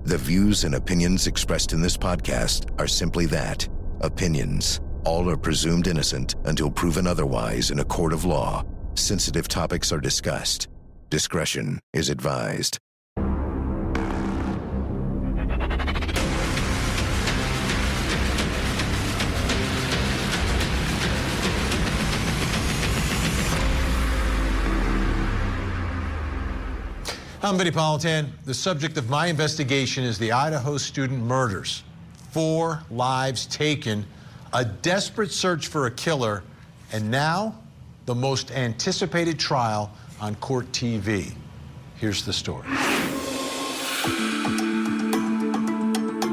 The views and opinions expressed in this podcast are simply that, opinions. All are presumed innocent until proven otherwise in a court of law. Sensitive topics are discussed. Discretion is advised. I'm Vinnie Politan. The subject of my investigation is the Idaho student murders. 4 lives taken, a desperate search for a killer, and now the most anticipated trial on court TV. Here's the story.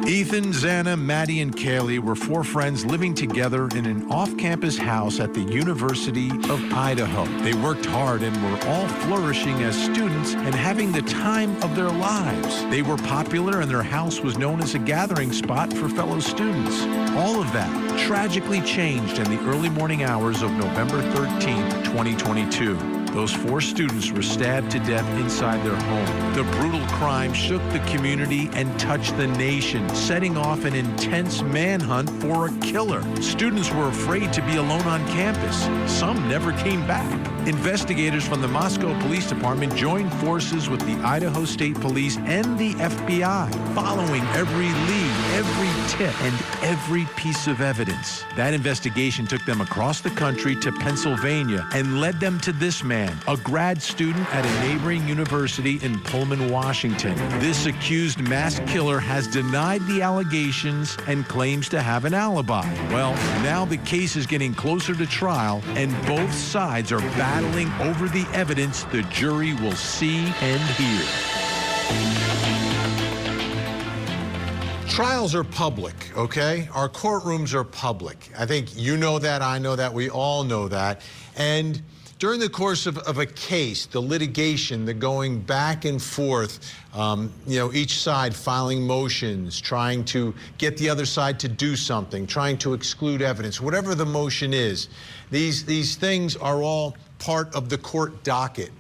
Ethan, Xana, Maddie, and Kaylee were 4 friends living together in an off-campus house at the University of Idaho. They worked hard and were all flourishing as students and having the time of their lives. They were popular and their house was known as a gathering spot for fellow students. All of that tragically changed in the early morning hours of November 13th, 2022. Those 4 students were stabbed to death inside their home. The brutal crime shook the community and touched the nation, setting off an intense manhunt for a killer. Students were afraid to be alone on campus. Some never came back. Investigators from the Moscow Police Department joined forces with the Idaho State Police and the FBI, following every lead, every tip, and every piece of evidence. That investigation took them across the country to Pennsylvania and led them to this man, a grad student at a neighboring university in Pullman, Washington. This accused mass killer has denied the allegations and claims to have an alibi. Well, now the case is getting closer to trial, and both sides are battling over the evidence the jury will see and hear. Trials are public, okay? Our courtrooms are public. I think you know that, I know that, we all know that. And during the course of a case, the litigation, the going back and forth, each side filing motions, trying to get the other side to do something, trying to exclude evidence, whatever the motion is, these things are all part of the court docket.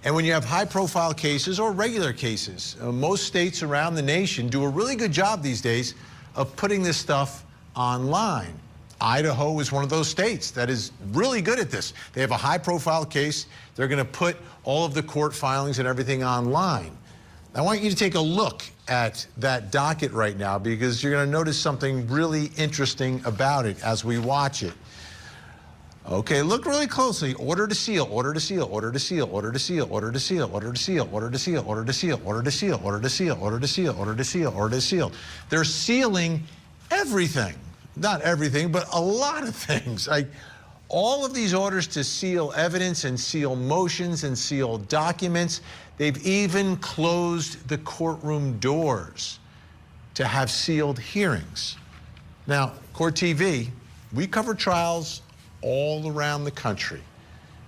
And when you have high-profile cases or regular cases, most states around the nation do a really good job these days of putting this stuff online. Idaho is one of those states that is really good at this. They have a high-profile case. They're going to put all of the court filings and everything online. I want you to take a look at that docket right now because you're going to notice something really interesting about it as we watch it. Okay, look really closely. Order to seal, order to seal, order to seal, order to seal, order to seal, order to seal, order to seal, order to seal, order to seal, order to seal, order to seal, order to seal, order to seal. They're sealing everything. Not everything, but a lot of things. Like all of these orders to seal evidence and seal motions and seal documents. They've even closed the courtroom doors to have sealed hearings. Now, Court TV, we cover trials all around the country.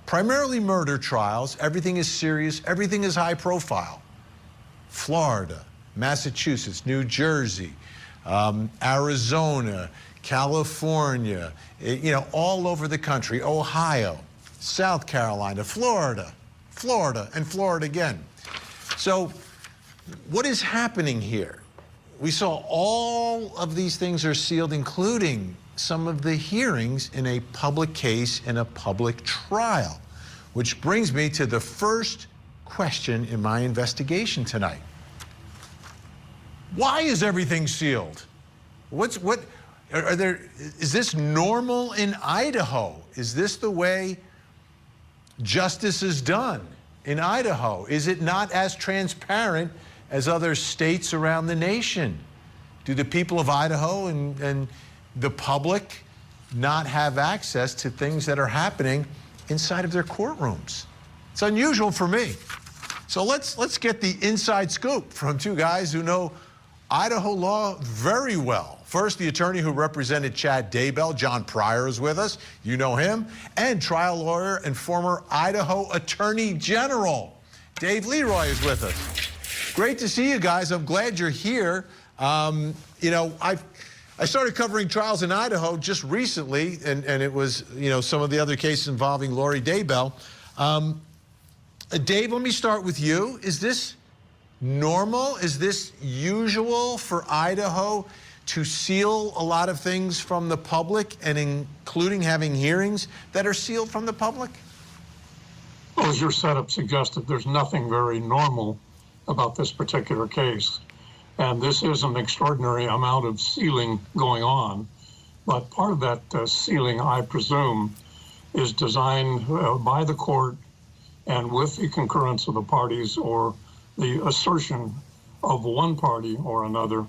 Primarily murder trials. Everything is serious. Everything is high profile. Florida, Massachusetts, New Jersey, Arizona, California, all over the country, Ohio, South Carolina, Florida, and Florida again. So what is happening here? We saw all of these things are sealed, including some of the hearings in a public case in a public trial, which brings me to the first question in my investigation tonight. Why is everything sealed? Is this normal in Idaho? Is this the way justice is done in Idaho? Is it not as transparent as other states around the nation? Do the people of Idaho and the public not have access to things that are happening inside of their courtrooms? It's unusual for me. So let's get the inside scoop from 2 guys who know Idaho law very well. First, the attorney who represented Chad Daybell, John Pryor, is with us. You know him. And trial lawyer and former Idaho Attorney General, Dave Leroy, is with us. Great to see you guys. I'm glad you're here. I started covering trials in Idaho just recently, and it was, some of the other cases involving Lori Daybell. Dave, let me start with you. Is this normal? Is this usual for Idaho to seal a lot of things from the public, and including having hearings that are sealed from the public? Well, as your setup suggested, there's nothing very normal about this particular case. And this is an extraordinary amount of sealing going on. But part of that sealing, I presume, is designed by the court and with the concurrence of the parties or the assertion of one party or another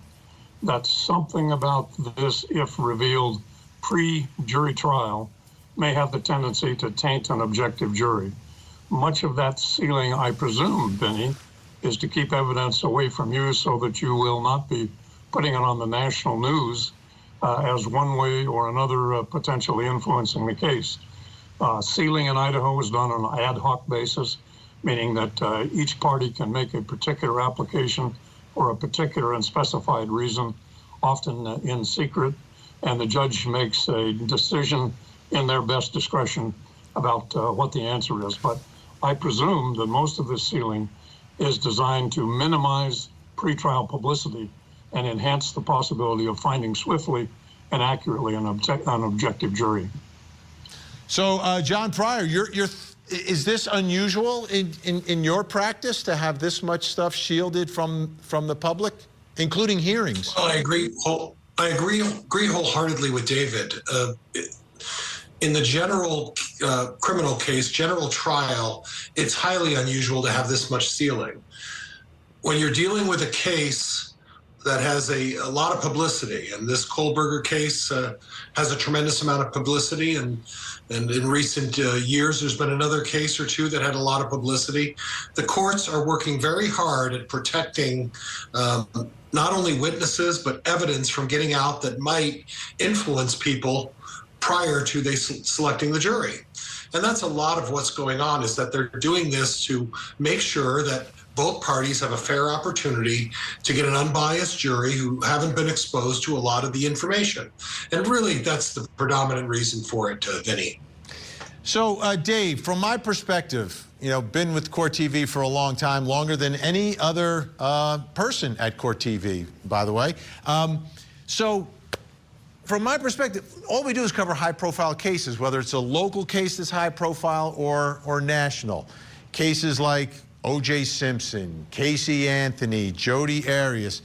that something about this, if revealed pre-jury trial, may have the tendency to taint an objective jury. Much of that sealing, I presume, Vinnie, is to keep evidence away from you so that you will not be putting it on the national news as one way or another potentially influencing the case. Sealing in Idaho is done on an ad hoc basis, meaning that each party can make a particular application for a particular and specified reason, often in secret, and the judge makes a decision in their best discretion about what the answer is. But I presume that most of this sealing is designed to minimize pretrial publicity and enhance the possibility of finding swiftly and accurately an objective jury. So, John Pryor, is this unusual in your practice to have this much stuff shielded from the public, including hearings? Well, I agree wholeheartedly with David. In the general criminal case, general trial, it's highly unusual to have this much sealing. When you're dealing with a case that has a lot of publicity, and this Kohberger case has a tremendous amount of publicity, and in recent years, there's been another case or two that had a lot of publicity. The courts are working very hard at protecting not only witnesses, but evidence from getting out that might influence people prior to they selecting the jury. And that's a lot of what's going on, is that they're doing this to make sure that both parties have a fair opportunity to get an unbiased jury who haven't been exposed to a lot of the information. And really, that's the predominant reason for it, Vinnie. So, Dave, from my perspective, been with Court TV for a long time, longer than any other person at Court TV, by the way. So, from my perspective, all we do is cover high-profile cases, whether it's a local case that's high-profile or national. Cases like O.J. Simpson, Casey Anthony, Jodi Arias.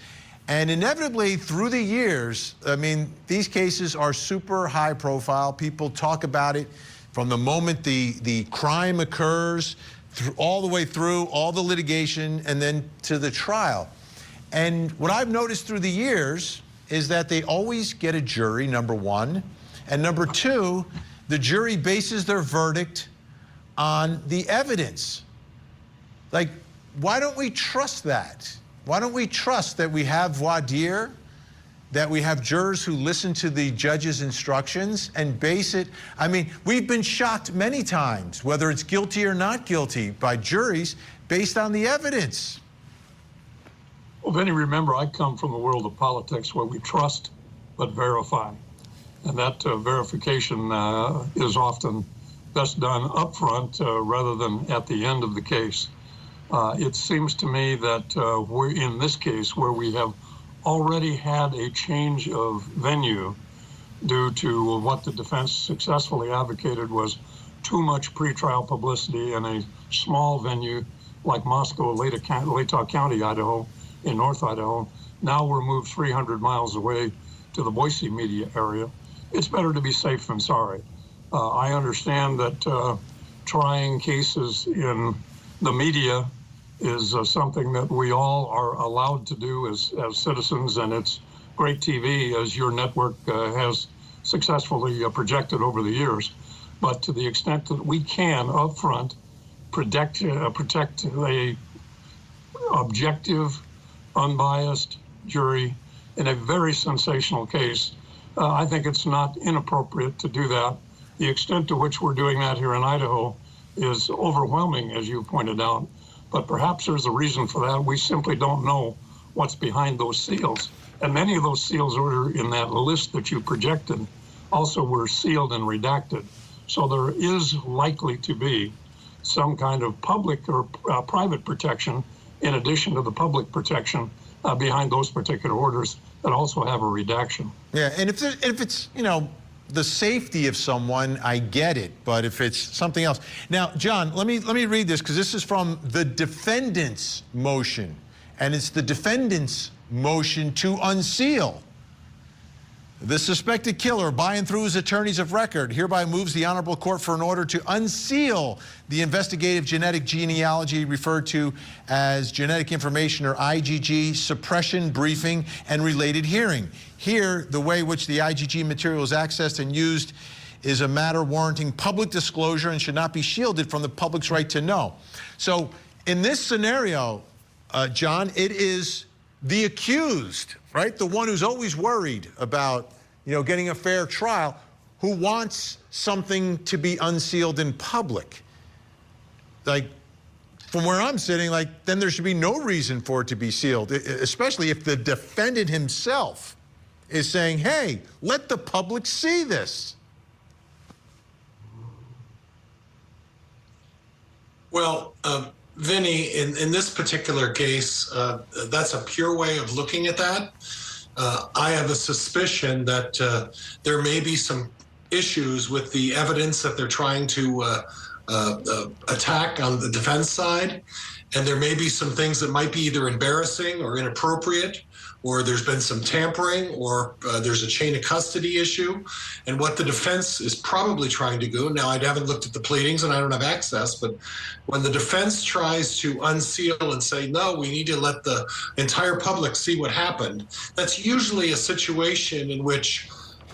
And inevitably, through the years, these cases are super high-profile. People talk about it from the moment the crime occurs, all the way through, all the litigation, and then to the trial. And what I've noticed through the years is that they always get a jury, number one. And number two, the jury bases their verdict on the evidence. Like, why don't we trust that? Why don't we trust that we have voir dire, that we have jurors who listen to the judge's instructions and base it? We've been shocked many times, whether it's guilty or not guilty, by juries based on the evidence. Well, Vinnie, remember, I come from the world of politics where we trust but verify. And that verification is often best done up front rather than at the end of the case. It seems to me that we're in this case where we have already had a change of venue due to what the defense successfully advocated was too much pretrial publicity in a small venue like Moscow, Latah County, Idaho, in North Idaho. Now we're moved 300 miles away to the Boise media area. It's better to be safe than sorry. I understand that trying cases in the media is something that we all are allowed to do as citizens, and it's great TV, as your network has successfully projected over the years. But to the extent that we can up front protect a objective, unbiased jury in a very sensational case, I think it's not inappropriate to do that. The extent to which we're doing that here in Idaho is overwhelming, as you pointed out. But perhaps there's a reason for that. We simply don't know what's behind those seals. And many of those seals are in that list that you projected also were sealed and redacted. So there is likely to be some kind of public or private protection in addition to the public protection behind those particular orders that also have a redaction. Yeah, and if it's, you know, the safety of someone, I get it, but if it's something else. Now, John, let me read this, because this is from the defendant's motion, and it's the defendant's motion to unseal. The suspected killer, by and through his attorneys of record, hereby moves the Honorable Court for an order to unseal the investigative genetic genealogy referred to as genetic information, or IGG, suppression, briefing, and related hearing. Here, the way which the IGG material is accessed and used is a matter warranting public disclosure and should not be shielded from the public's right to know. So in this scenario, John, it is the accused, right? The one who's always worried about, you know, getting a fair trial, who wants something to be unsealed in public. Like, from where I'm sitting, like, then there should be no reason for it to be sealed, especially if the defendant himself is saying, hey, let the public see this. Well, Vinnie, in this particular case, that's a pure way of looking at that. I have a suspicion that there may be some issues with the evidence that they're trying to attack on the defense side, and there may be some things that might be either embarrassing or inappropriate, or there's been some tampering, or there's a chain of custody issue. And what the defense is probably trying to do, now I haven't looked at the pleadings and I don't have access, but when the defense tries to unseal and say, no, we need to let the entire public see what happened, that's usually a situation in which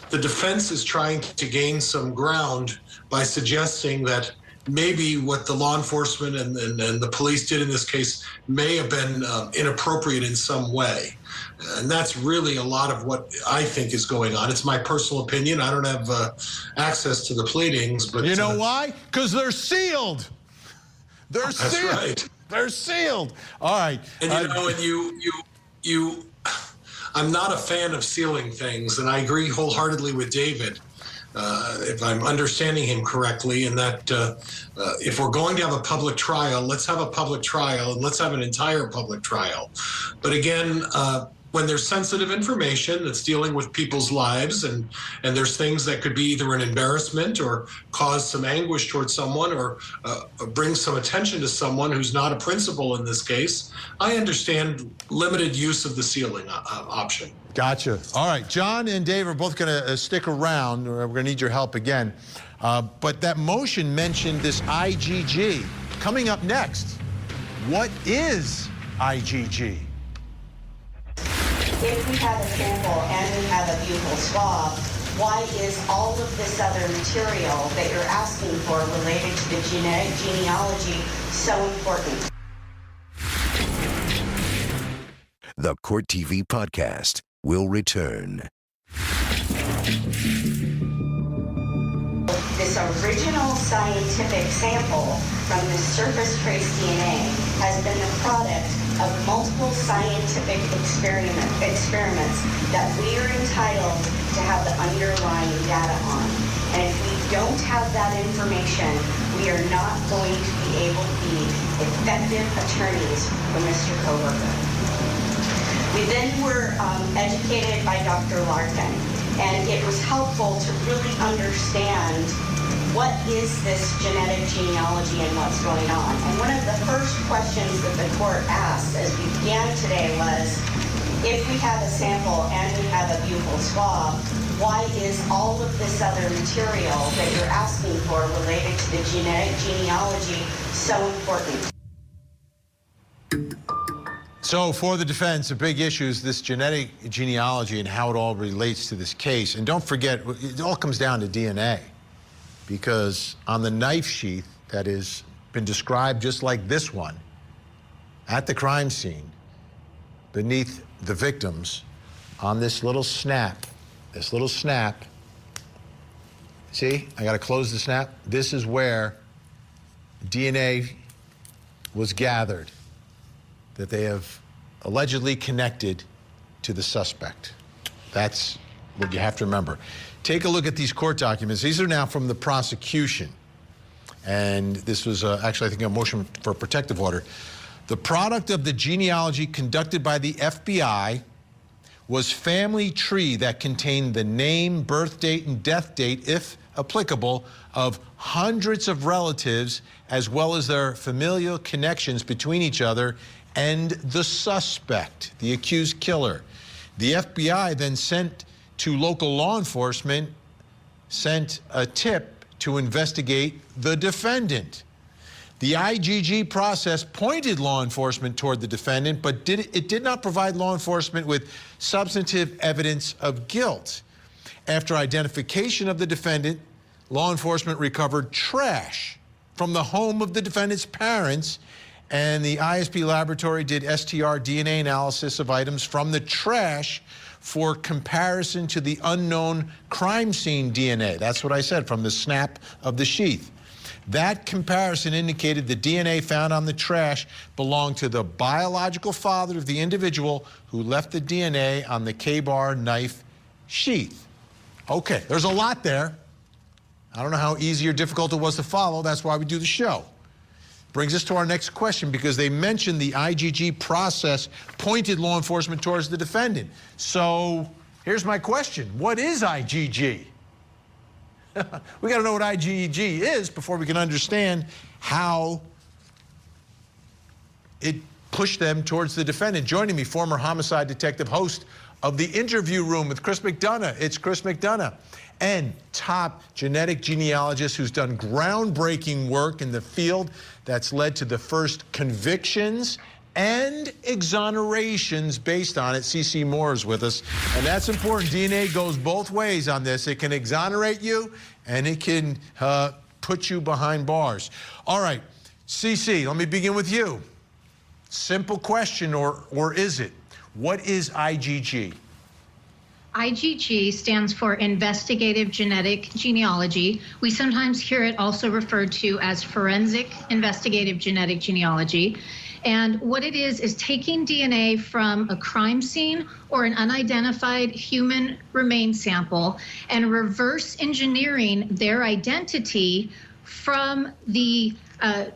the defense is trying to gain some ground by suggesting that maybe what the law enforcement and the police did in this case may have been inappropriate in some way. And that's really a lot of what I think is going on. It's my personal opinion. I don't have access to the pleadings, but you know why? Because they're sealed. They're sealed. That's right. They're sealed. All right. And you know, and I'm not a fan of sealing things, and I agree wholeheartedly with David. If I'm understanding him correctly, and that if we're going to have a public trial, let's have a public trial, and let's have an entire public trial. But again, when there's sensitive information that's dealing with people's lives, and there's things that could be either an embarrassment or cause some anguish towards someone, or bring some attention to someone who's not a principal in this case, I understand limited use of the sealing option. Gotcha. All right, John and Dave are both going to stick around. We're going to need your help again. But that motion mentioned this IGG. Coming up next, what is IGG? If we have a sample and we have a buccal swab, why is all of this other material that you're asking for related to the genetic genealogy so important? The Court TV podcast will return. This original scientific sample from the surface trace DNA has been the product of multiple scientific experiments that we are entitled to have the underlying data on. And if we don't have that information, we are not going to be able to be effective attorneys for Mr. Kohberger. We then were educated by Dr. Larkin, and it was helpful to really understand what is this genetic genealogy and what's going on. And one of the first questions that the court asked as we began today was, if we have a sample and we have a buccal swab, why is all of this other material that you're asking for related to the genetic genealogy so important? So for the defense, a big issue is this genetic genealogy and how it all relates to this case. And don't forget, it all comes down to DNA, because on the knife sheath that has been described just like this one at the crime scene, beneath the victims, on this little snap, see, I gotta close the snap. This is where DNA was gathered that they have allegedly connected to the suspect. That's what you have to remember. Take a look at these court documents. These are now from the prosecution. And this was actually, I think, a motion for a protective order. The product of the genealogy conducted by the FBI was family tree that contained the name, birth date, and death date, if applicable, of hundreds of relatives, as well as their familial connections between each other and the suspect, the accused killer. The FBI then sent to local law enforcement, sent a tip to investigate the defendant. The IGG process pointed law enforcement toward the defendant, but it did not provide law enforcement with substantive evidence of guilt. After identification of the defendant, law enforcement recovered trash from the home of the defendant's parents, and the ISP laboratory did STR DNA analysis of items from the trash for comparison to the unknown crime scene DNA. That's what I said, from the snap of the sheath. That comparison indicated the DNA found on the trash belonged to the biological father of the individual who left the DNA on the K-bar knife sheath. Okay, there's a lot there. I don't know how easy or difficult it was to follow. That's why we do the show. Brings us to our next question, because they mentioned the IGG process pointed law enforcement towards the defendant. So here's my question. What is IGG? We got to know what IGG is before we can understand how it pushed them towards the defendant. Joining me, former homicide detective, host of The Interview Room with Chris McDonough. It's Chris McDonough. And top genetic genealogist who's done groundbreaking work in the field that's led to the first convictions and exonerations based on it. CeCe Moore is with us, and that's important. DNA goes both ways on this. It can exonerate you, and it can put you behind bars. All right, CeCe, let me begin with you. Simple question, or is it? What is IGG? IGG stands for Investigative Genetic Genealogy. We sometimes hear it also referred to as Forensic Investigative Genetic Genealogy. And what it is taking DNA from a crime scene or an unidentified human remains sample and reverse engineering their identity from the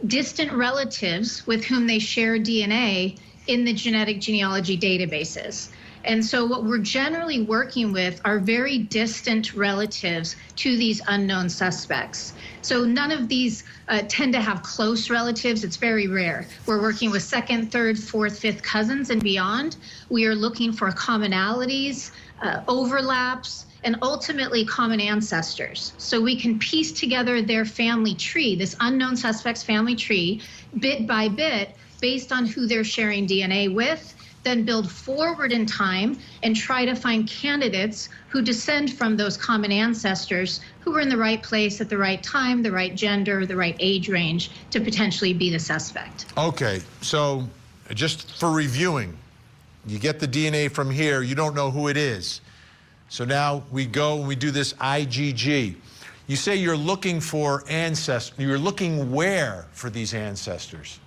distant relatives with whom they share DNA in the genetic genealogy databases. And so what we're generally working with are very distant relatives to these unknown suspects. So none of these tend to have close relatives. It's very rare. We're working with second, third, fourth, fifth cousins and beyond. We are looking for commonalities, overlaps, and ultimately common ancestors. So we can piece together their family tree, this unknown suspect's family tree, bit by bit, based on who they're sharing DNA with, then build forward in time and try to find candidates who descend from those common ancestors who were in the right place at the right time, the right gender, the right age range to potentially be the suspect. Okay, so just for reviewing, you get the DNA from here, you don't know who it is. So now we go and we do this IGG. You say you're looking for ancestors. You're looking where for these ancestors?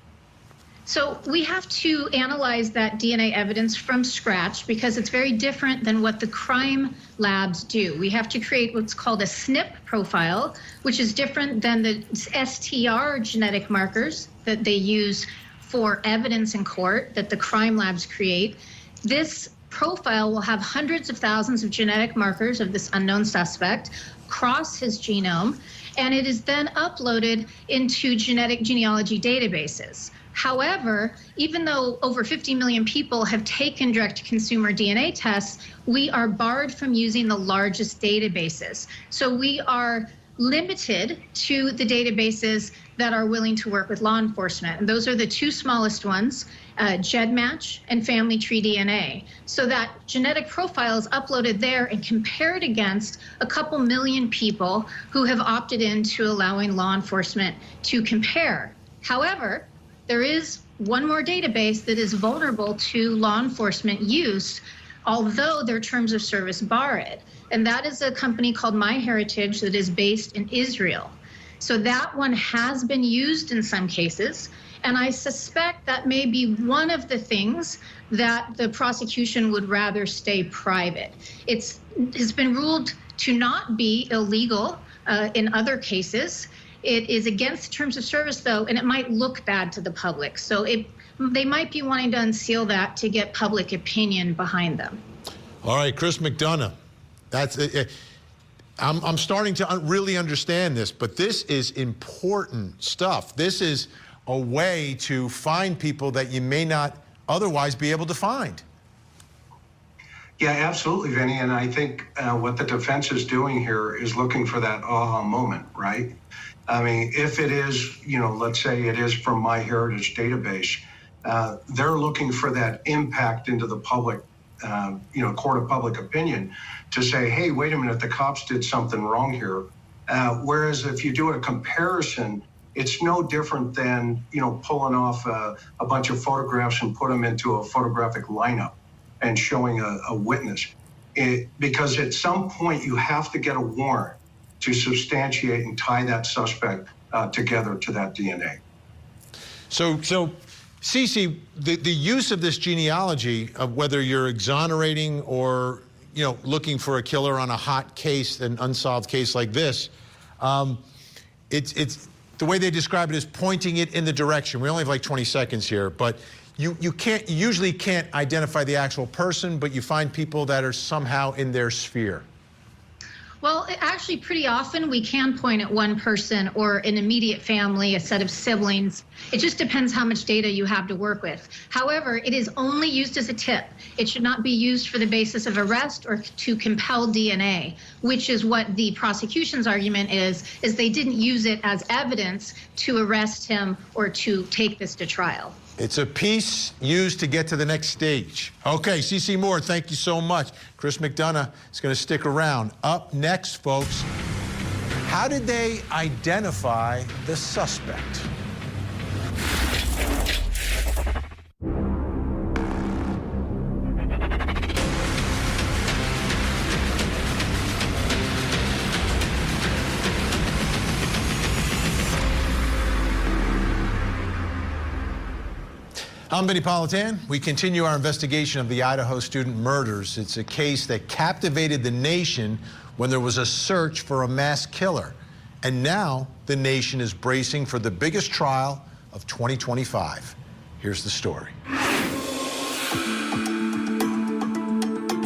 So we have to analyze that DNA evidence from scratch because it's very different than what the crime labs do. We have to create what's called a SNP profile, which is different than the STR genetic markers that they use for evidence in court that the crime labs create. This profile will have hundreds of thousands of genetic markers of this unknown suspect across his genome, and it is then uploaded into genetic genealogy databases. However, even though over 50 million people have taken direct-to-consumer DNA tests, we are barred from using the largest databases. So we are limited to the databases that are willing to work with law enforcement. And those are the two smallest ones, GEDmatch and Family Tree DNA. So that genetic profile is uploaded there and compared against a couple million people who have opted into allowing law enforcement to compare. However, there is one more database that is vulnerable to law enforcement use, although their terms of service bar it. And that is a company called MyHeritage that is based in Israel. So that one has been used in some cases. And I suspect that may be one of the things that the prosecution would rather stay private. It has been ruled to not be illegal in other cases. It is against the terms of service, though, and it might look bad to the public. So it they might be wanting to unseal that to get public opinion behind them. All right, Chris McDonough. That's it. I'm starting to really understand this, but this is important stuff. This is a way to find people that you may not otherwise be able to find. Yeah, absolutely, Vinny. And I think what the defense is doing here is looking for that aha moment, right? I mean, if it is, let's say it is from MyHeritage database, they're looking for that impact into the public, court of public opinion to say, hey, wait a minute, the cops did something wrong here. Whereas if you do a comparison, it's no different than, pulling off a bunch of photographs and put them into a photographic lineup and showing a witness. Because at some point you have to get a warrant to substantiate and tie that suspect together to that DNA. So Cece, the use of this genealogy, of whether you're exonerating or looking for a killer on a hot case, an unsolved case like this, it's the way they describe it is pointing it in the direction. We only have like 20 seconds here, but you usually can't identify the actual person, but you find people that are somehow in their sphere. Well, actually, pretty often we can point at one person or an immediate family, a set of siblings. It just depends how much data you have to work with. However, it is only used as a tip. It should not be used for the basis of arrest or to compel DNA, which is what the prosecution's argument is they didn't use it as evidence to arrest him or to take this to trial. It's a piece used to get to the next stage. Okay, CeCe Moore, thank you so much. Chris McDonough is going to stick around. Up next, folks, how did they identify the suspect? I'm Vinnie Politan. We continue our investigation of the Idaho student murders. It's a case that captivated the nation when there was a search for a mass killer. And now the nation is bracing for the biggest trial of 2025. Here's the story.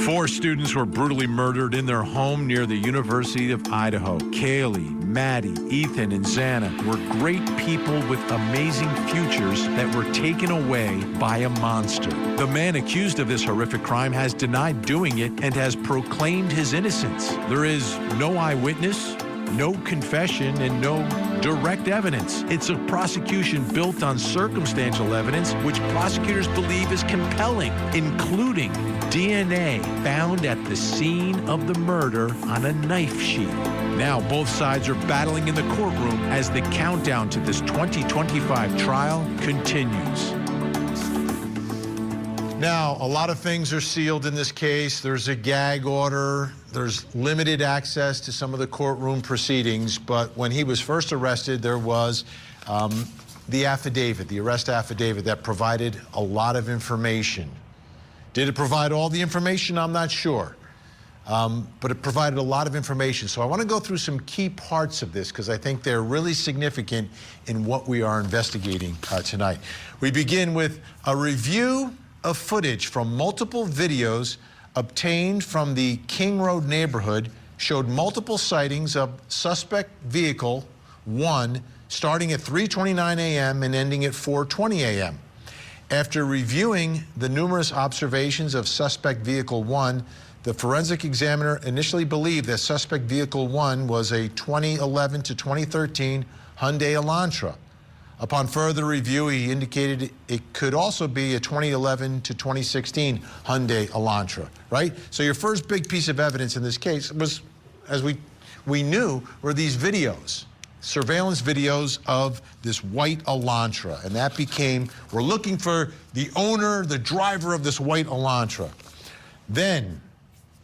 4 students were brutally murdered in their home near the University of Idaho. Kaylee, Maddie, Ethan, and Xana were great people with amazing futures that were taken away by a monster. The man accused of this horrific crime has denied doing it and has proclaimed his innocence. There is no eyewitness, no confession, and no direct evidence. It's a prosecution built on circumstantial evidence, which prosecutors believe is compelling, including DNA found at the scene of the murder on a knife sheath. Now both sides are battling in the courtroom as the countdown to this 2025 trial continues. Now, a lot of things are sealed in this case. There's a gag order. There's limited access to some of the courtroom proceedings. But when he was first arrested, there was the affidavit, the arrest affidavit that provided a lot of information. Did it provide all the information? I'm not sure. But it provided a lot of information. So I want to go through some key parts of this because I think they're really significant in what we are investigating tonight. We begin with a review of footage from multiple videos obtained from the King Road neighborhood showed multiple sightings of suspect vehicle 1 starting at 3:29 a.m. and ending at 4:20 a.m. After reviewing the numerous observations of suspect vehicle 1, the forensic examiner initially believed that suspect vehicle 1 was a 2011 to 2013 Hyundai Elantra. Upon further review, he indicated it could also be a 2011 to 2016 Hyundai Elantra, right? So your first big piece of evidence in this case was, as we knew, were these videos, surveillance videos of this white Elantra. And that became, we're looking for the owner, the driver of this white Elantra. Then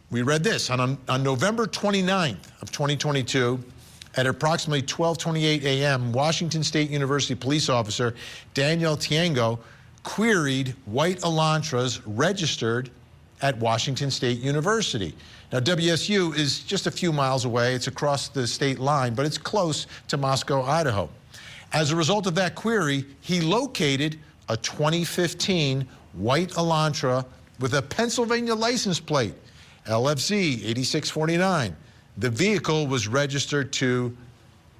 we read this, on November 29th of 2022, at approximately 12:28 a.m., Washington State University police officer Danielle Tiengo queried white Elantras registered at Washington State University. Now, WSU is just a few miles away. It's across the state line, but it's close to Moscow, Idaho. As a result of that query, he located a 2015 white Elantra with a Pennsylvania license plate, LFZ 8649. The vehicle was registered to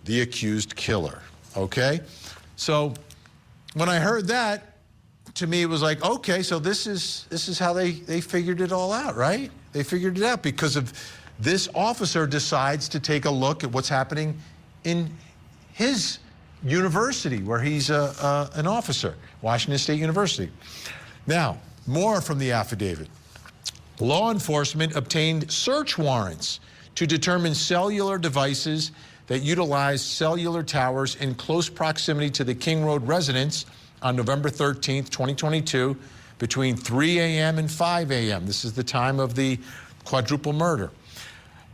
the accused killer, okay? So when I heard that, to me it was like, okay, so this is how they figured it all out, right? They figured it out because of this officer decides to take a look at what's happening in his university where he's an officer, Washington State University. Now, more from the affidavit. Law enforcement obtained search warrants to determine cellular devices that utilize cellular towers in close proximity to the King Road residence on November 13th, 2022, between 3 a.m. and 5 a.m. This is the time of the quadruple murder.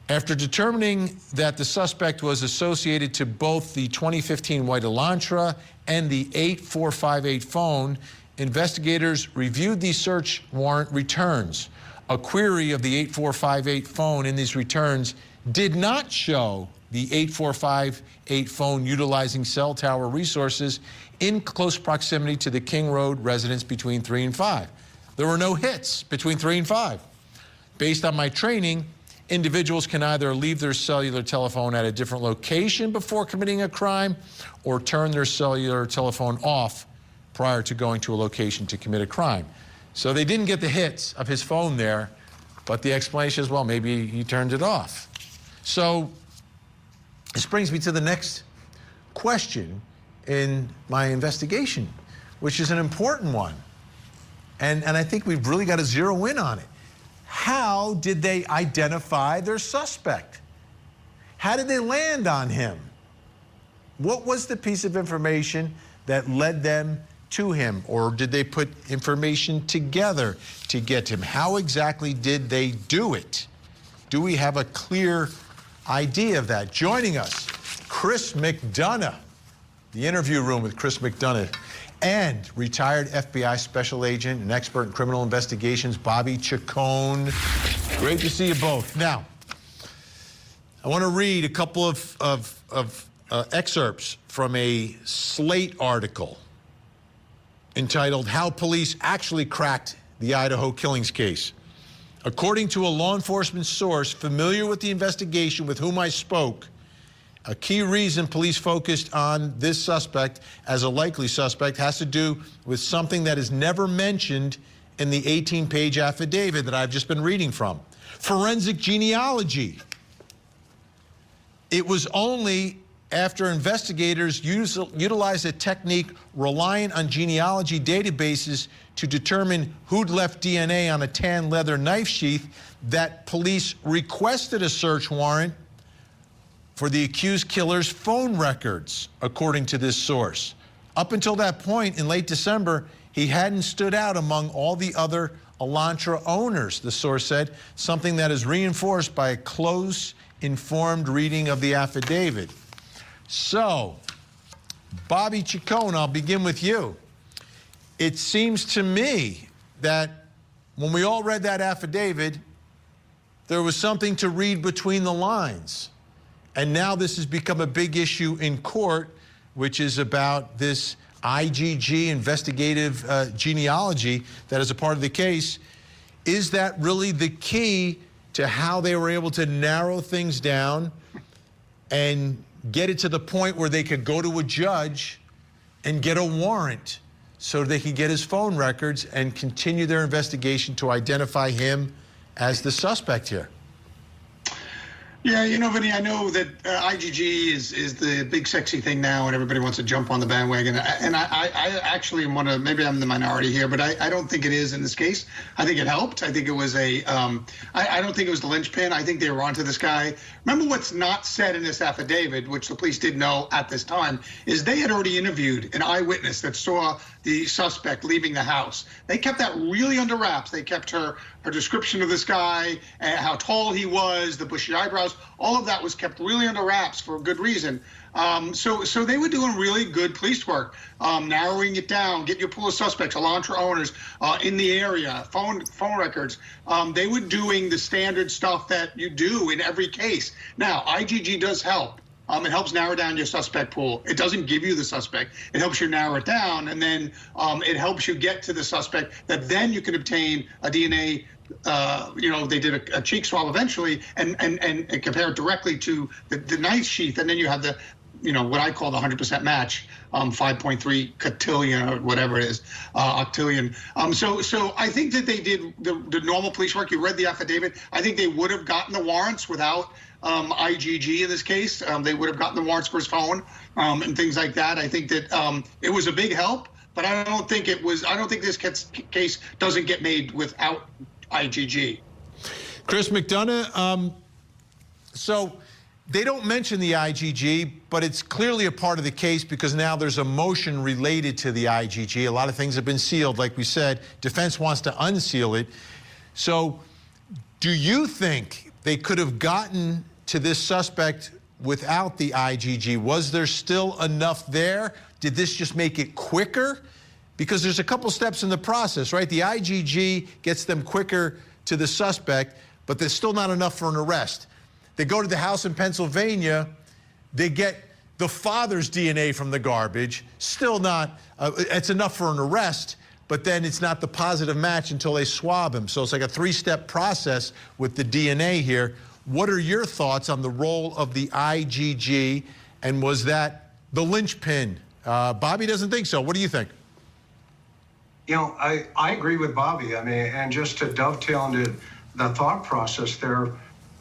After determining that the suspect was associated to both the 2015 white Elantra and the 8458 phone, investigators reviewed the search warrant returns. A query of the 8458 phone in these returns did not show the 8458 phone utilizing cell tower resources in close proximity to the King Road residence between 3 and 5. There were no hits between 3 and 5. Based on my training, individuals can either leave their cellular telephone at a different location before committing a crime or turn their cellular telephone off prior to going to a location to commit a crime. So they didn't get the hits of his phone there, but the explanation is, well, maybe he turned it off. So this brings me to the next question in my investigation, which is an important one. And I think we've really got to zero in on it. How did they identify their suspect? How did they land on him? What was the piece of information that led them to him? Or did they put information together to get him? How exactly did they do it? Do we have a clear idea of that? Joining us, Chris McDonough, the interview room with Chris McDonough, and retired FBI special agent and expert in criminal investigations, Bobby Chacon. Great to see you both. Now, I want to read a couple of excerpts from a Slate article entitled "How Police Actually Cracked the Idaho Killings Case." According to a law enforcement source familiar with the investigation with whom I spoke, a key reason police focused on this suspect as a likely suspect has to do with something that is never mentioned in the 18-page affidavit that I've just been reading from. Forensic genealogy. It was only after investigators utilized a technique reliant on genealogy databases to determine who'd left DNA on a tan leather knife sheath that police requested a search warrant for the accused killer's phone records, according to this source. Up until that point, in late December, he hadn't stood out among all the other Elantra owners, the source said, something that is reinforced by a close, informed reading of the affidavit. So, Bobby Chacon, I'll begin with you. It seems to me that when we all read that affidavit, there was something to read between the lines. And now this has become a big issue in court, which is about this IGG investigative genealogy that is a part of the case. Is that really the key to how they were able to narrow things down and get it to the point where they could go to a judge and get a warrant so they could get his phone records and continue their investigation to identify him as the suspect here? Yeah, you know, Vinny, I know that IGG is the big sexy thing now, and everybody wants to jump on the bandwagon. And I actually am one of, maybe I'm the minority here, but I don't think it is in this case. I think it helped. I think it was I don't think it was the linchpin. I think they were onto this guy. Remember what's not said in this affidavit, which the police did know at this time, is they had already interviewed an eyewitness that saw the suspect leaving the house. They kept that really under wraps. They kept her description of this guy, how tall he was, the bushy eyebrows, all of that was kept really under wraps for a good reason. So they were doing really good police work, narrowing it down, getting your pool of suspects, Elantra owners in the area, phone records. They were doing the standard stuff that you do in every case. Now, IGG does help. It helps narrow down your suspect pool. It doesn't give you the suspect. It helps you narrow it down, and then it helps you get to the suspect that then you can obtain a DNA. They did a cheek swab eventually and compare it directly to the knife sheath, and then you have the, what I call the 100% match, 5.3 cotillion or whatever it is, octillion. So I think that they did the normal police work. You read the affidavit. I think they would have gotten the warrants without IGG in this case. They would have gotten the warrants for his phone and things like that. I think that it was a big help, but I don't think this case doesn't get made without IGG. Chris McDonough, so they don't mention the IGG, but it's clearly a part of the case because now there's a motion related to the IGG. A lot of things have been sealed, like we said. Defense wants to unseal it. So do you think they could have gotten to this suspect without the IGG? Was there still enough there? Did this just make it quicker? Because there's a couple steps in the process, right? The IGG gets them quicker to the suspect, but there's still not enough for an arrest. They go to the house in Pennsylvania, they get the father's DNA from the garbage, still not, it's enough for an arrest, but then it's not the positive match until they swab him. So it's like a three-step process with the DNA here. What are your thoughts on the role of the IGG, and was that the linchpin? Bobby doesn't think so. What do you think? I agree with Bobby. I mean, and just to dovetail into the thought process there,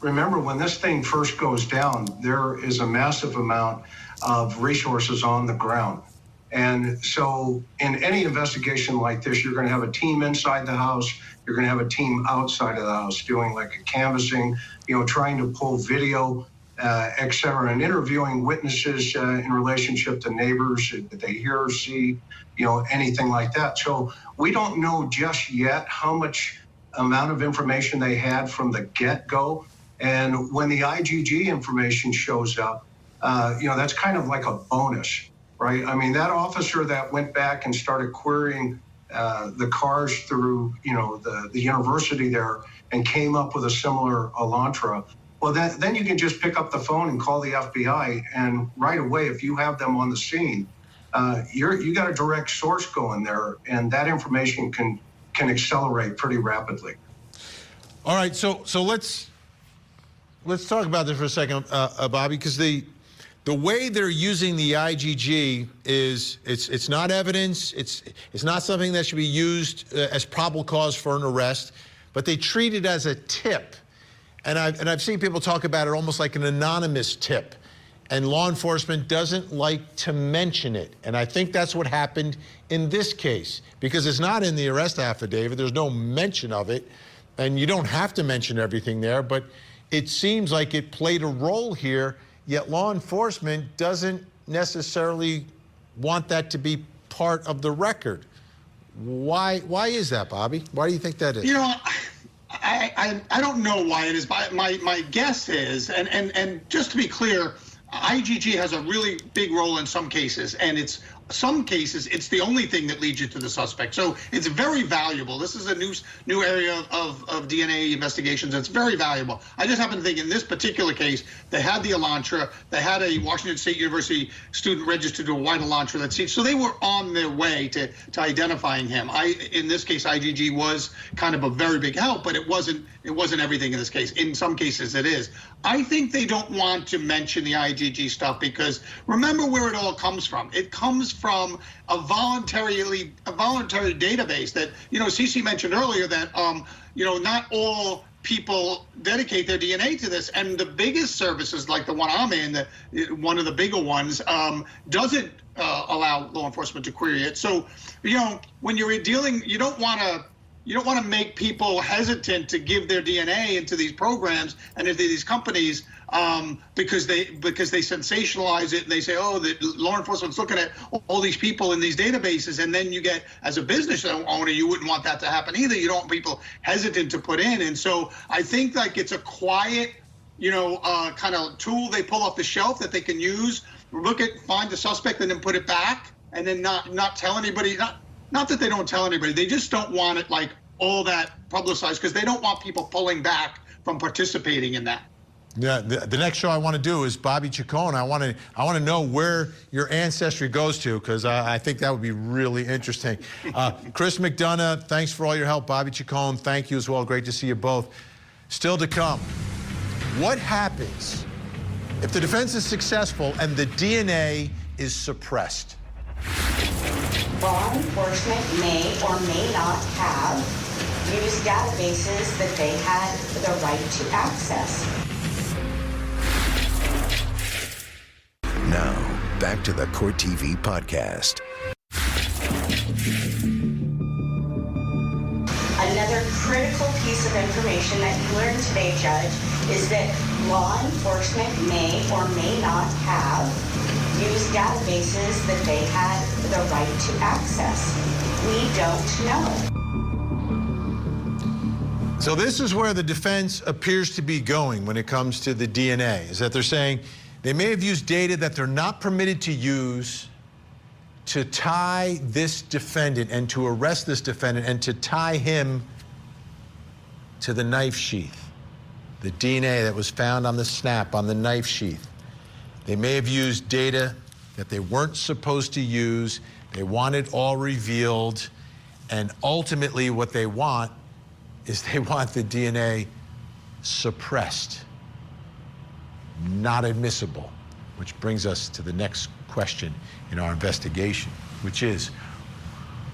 remember when this thing first goes down, there is a massive amount of resources on the ground. And so in any investigation like this, you're going to have a team inside the house, you're going to have a team outside of the house doing like a canvassing, trying to pull video, et cetera, and interviewing witnesses in relationship to neighbors that they hear or see, anything like that. So we don't know just yet how much amount of information they had from the get-go. And when the IGG information shows up, that's kind of like a bonus, right? I mean, that officer that went back and started querying the cars through, the university there and came up with a similar Elantra, well, then you can just pick up the phone and call the FBI, and right away, if you have them on the scene, you got a direct source going there, and that information can accelerate pretty rapidly. All right, so let's talk about this for a second, Bobby, because the way they're using the IGG is it's not evidence, it's not something that should be used as probable cause for an arrest, but they treat it as a tip. And I've seen people talk about it almost like an anonymous tip, and law enforcement doesn't like to mention it. And I think that's what happened in this case, because it's not in the arrest affidavit. There's no mention of it, and you don't have to mention everything there, but it seems like it played a role here, yet law enforcement doesn't necessarily want that to be part of the record. Why is that, Bobby? Why do you think that is? I don't know why it is, but my guess is, and just to be clear, IGG has a really big role in some cases, and some cases it's the only thing that leads you to the suspect. So it's very valuable. This is a new area of DNA investigations. It's very valuable. I just happen to think in this particular case, they had the Elantra, they had a Washington State University student registered to a white Elantra that seat, so they were on their way to identifying him. In this case, IGG was kind of a very big help, but it wasn't everything in this case. In some cases, it is. I think they don't want to mention the IGG stuff because remember where it all comes from. It comes from a voluntary database that, Cece mentioned earlier that, not all people dedicate their DNA to this. And the biggest services like the one I'm in, one of the bigger ones, doesn't allow law enforcement to query it. So, when you're dealing, you don't want to make people hesitant to give their DNA into these programs and into these companies because they sensationalize it and they say, oh, the law enforcement's looking at all these people in these databases, and then you get, as a business owner, you wouldn't want that to happen either. You don't want people hesitant to put in, and so I think like it's a quiet, kind of tool they pull off the shelf that they can use, find the suspect and then put it back, and then not tell anybody. Not that they don't tell anybody, they just don't want it like all that publicized because they don't want people pulling back from participating in that. Yeah, the next show I want to do is Bobby Chacon. I want to know where your ancestry goes to, because I think that would be really interesting. Chris McDonough, thanks for all your help. Bobby Chacon, thank you as well. Great to see you both. Still to come, what happens if the defense is successful and the DNA is suppressed? Law enforcement may or may not have used databases that they had the right to access. Now, back to the Court TV podcast. Another critical piece of information that you learned today, Judge, is that law enforcement may or may not have used databases that they had the right to access. We don't know. So this is where the defense appears to be going when it comes to the DNA, is that they're saying they may have used data that they're not permitted to use to tie this defendant and to arrest this defendant and to tie him to the knife sheath, the DNA that was found on the snap on the knife sheath. They may have used data that they weren't supposed to use. They want it all revealed. And ultimately what they want is they want the DNA suppressed, not admissible, which brings us to the next question in our investigation, which is,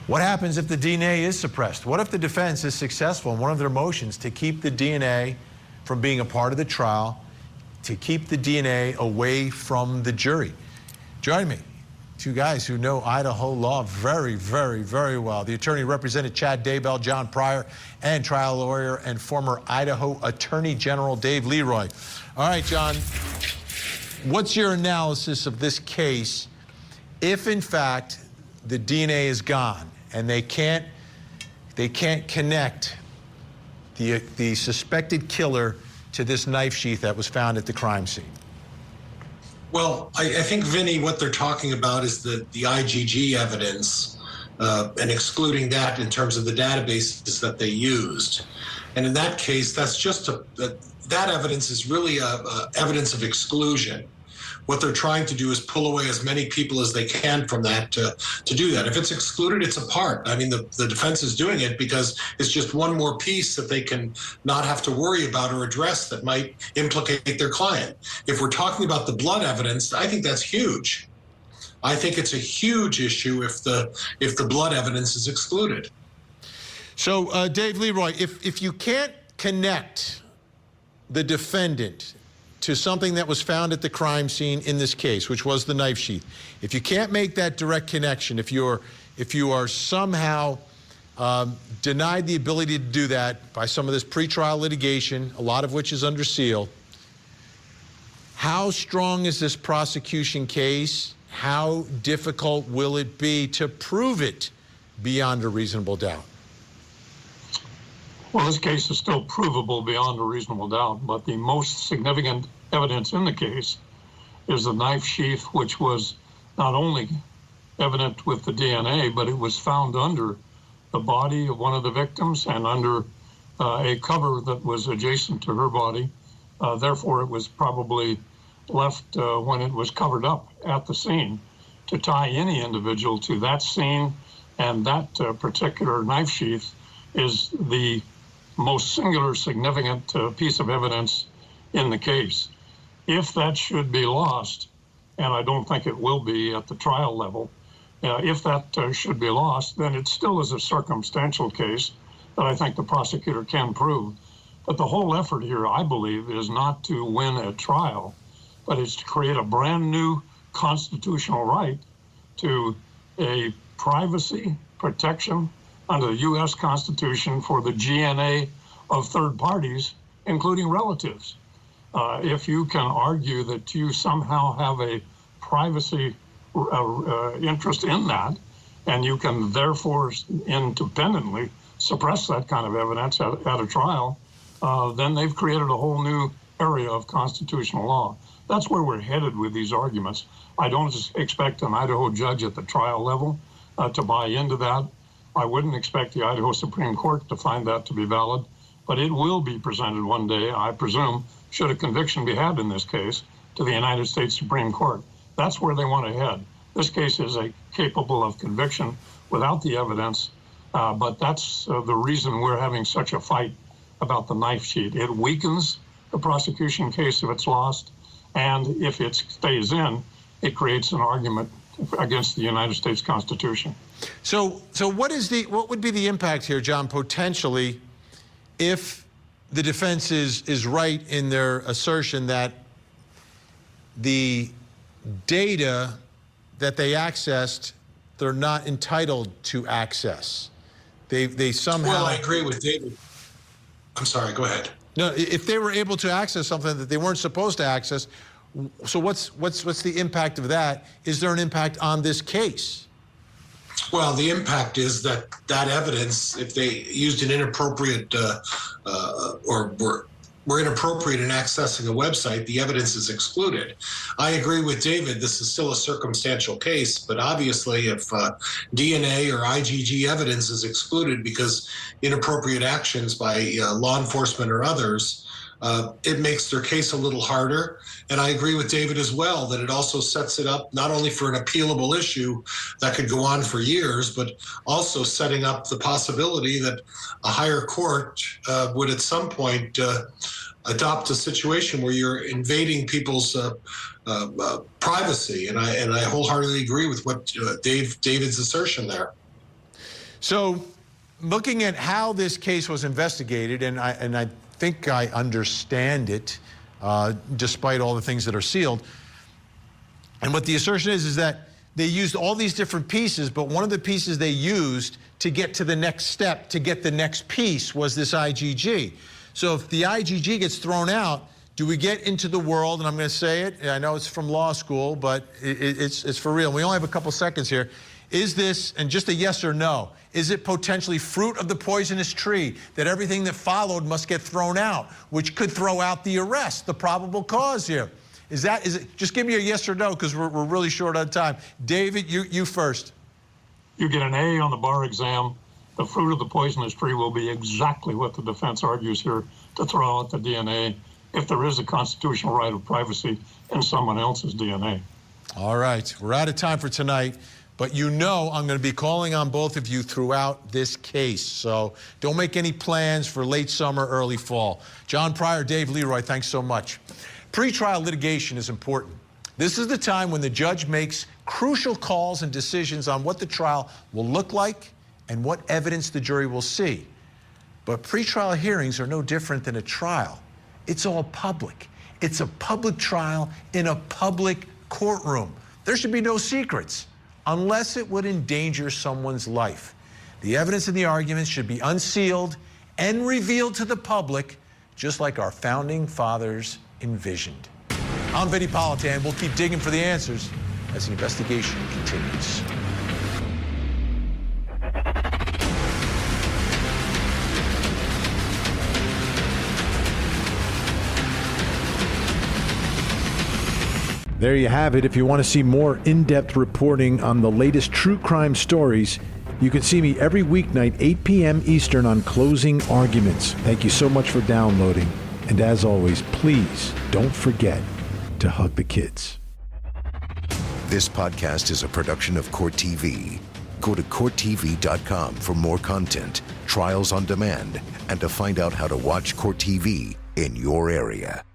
what happens if the DNA is suppressed? What if the defense is successful in one of their motions to keep the DNA from being a part of the trial, to keep the DNA away from the jury? Join me, two guys who know Idaho law very, very, very well. The attorney represented Chad Daybell, John Pryor, and trial lawyer and former Idaho Attorney General Dave Leroy. All right, John, what's your analysis of this case if, in fact, the DNA is gone and they can't connect the suspected killer to this knife sheath that was found at the crime scene? Well, I think, Vinnie, what they're talking about is the IgG evidence and excluding that in terms of the databases that they used. And in that case, that's just that evidence is really evidence of exclusion. What they're trying to do is pull away as many people as they can from that to do that. If it's excluded, it's a part. I mean, the defense is doing it because it's just one more piece that they can not have to worry about or address that might implicate their client. If we're talking about the blood evidence, I think that's huge. I think it's a huge issue if the blood evidence is excluded. So, Dave Leroy, if you can't connect the defendant to something that was found at the crime scene in this case, which was the knife sheath, if you can't make that direct connection, if you are somehow denied the ability to do that by some of this pretrial litigation, a lot of which is under seal, how strong is this prosecution case? How difficult will it be to prove it beyond a reasonable doubt? Well, this case is still provable beyond a reasonable doubt, but the most significant evidence in the case is the knife sheath, which was not only evident with the DNA, but it was found under the body of one of the victims and under a cover that was adjacent to her body. Therefore, it was probably left when it was covered up at the scene to tie any individual to that scene, and that particular knife sheath is the most singular significant piece of evidence in the case. If that should be lost, and I don't think it will be at the trial level, if that should be lost, then it still is a circumstantial case that I think the prosecutor can prove. But the whole effort here, I believe, is not to win a trial, but it's to create a brand new constitutional right to a privacy protection under the U.S. Constitution for the DNA of third parties, including relatives. If you can argue that you somehow have a privacy interest in that, and you can therefore independently suppress that kind of evidence at a trial, then they've created a whole new area of constitutional law. That's where we're headed with these arguments. I don't expect an Idaho judge at the trial level to buy into that. I wouldn't expect the Idaho Supreme Court to find that to be valid, but it will be presented one day, I presume, should a conviction be had in this case, to the United States Supreme Court. That's where they want to head. This case is capable of conviction without the evidence, but that's the reason we're having such a fight about the knife sheet. It weakens the prosecution case if it's lost, and if it stays in, it creates an argument against the United States Constitution. So what would be the impact here, John, potentially, if the defense is right in their assertion that the data that they accessed, they're not entitled to access? They somehow... Well, I agree with David. I'm sorry, go ahead. No, if they were able to access something that they weren't supposed to access, so what's the impact of that? Is there an impact on this case? Well, the impact is that evidence, if they used an inappropriate or were inappropriate in accessing a website, the evidence is excluded. I agree with David, this is still a circumstantial case, but obviously if DNA or IgG evidence is excluded because inappropriate actions by law enforcement or others, it makes their case a little harder. And I agree with David as well that it also sets it up not only for an appealable issue that could go on for years, but also setting up the possibility that a higher court would at some point adopt a situation where you're invading people's privacy. And I wholeheartedly agree with what David's assertion there. So looking at how this case was investigated, and I think I understand it, despite all the things that are sealed. And what the assertion is that they used all these different pieces, but one of the pieces they used to get to the next step, to get the next piece, was this IgG. So if the IgG gets thrown out, do we get into the world, and I'm going to say it, I know it's from law school, but it's for real. We only have a couple seconds here. Is this, and just a yes or no, is it potentially fruit of the poisonous tree that everything that followed must get thrown out, which could throw out the arrest, the probable cause here? Is it, just give me a yes or no, because we're really short on time. David, you first. You get an A on the bar exam. The fruit of the poisonous tree will be exactly what the defense argues here, to throw out the DNA if there is a constitutional right of privacy in someone else's DNA. All right, we're out of time for tonight. But you know I'm going to be calling on both of you throughout this case. So don't make any plans for late summer, early fall. John Pryor, Dave Leroy, thanks so much. Pretrial litigation is important. This is the time when the judge makes crucial calls and decisions on what the trial will look like and what evidence the jury will see. But pretrial hearings are no different than a trial. It's all public. It's a public trial in a public courtroom. There should be no secrets, unless it would endanger someone's life. The evidence in the arguments should be unsealed and revealed to the public, just like our founding fathers envisioned. I'm Vinnie Politan. We'll keep digging for the answers as the investigation continues. There you have it. If you want to see more in-depth reporting on the latest true crime stories, you can see me every weeknight, 8 p.m. Eastern on Closing Arguments. Thank you so much for downloading. And as always, please don't forget to hug the kids. This podcast is a production of Court TV. Go to CourtTV.com for more content, trials on demand, and to find out how to watch Court TV in your area.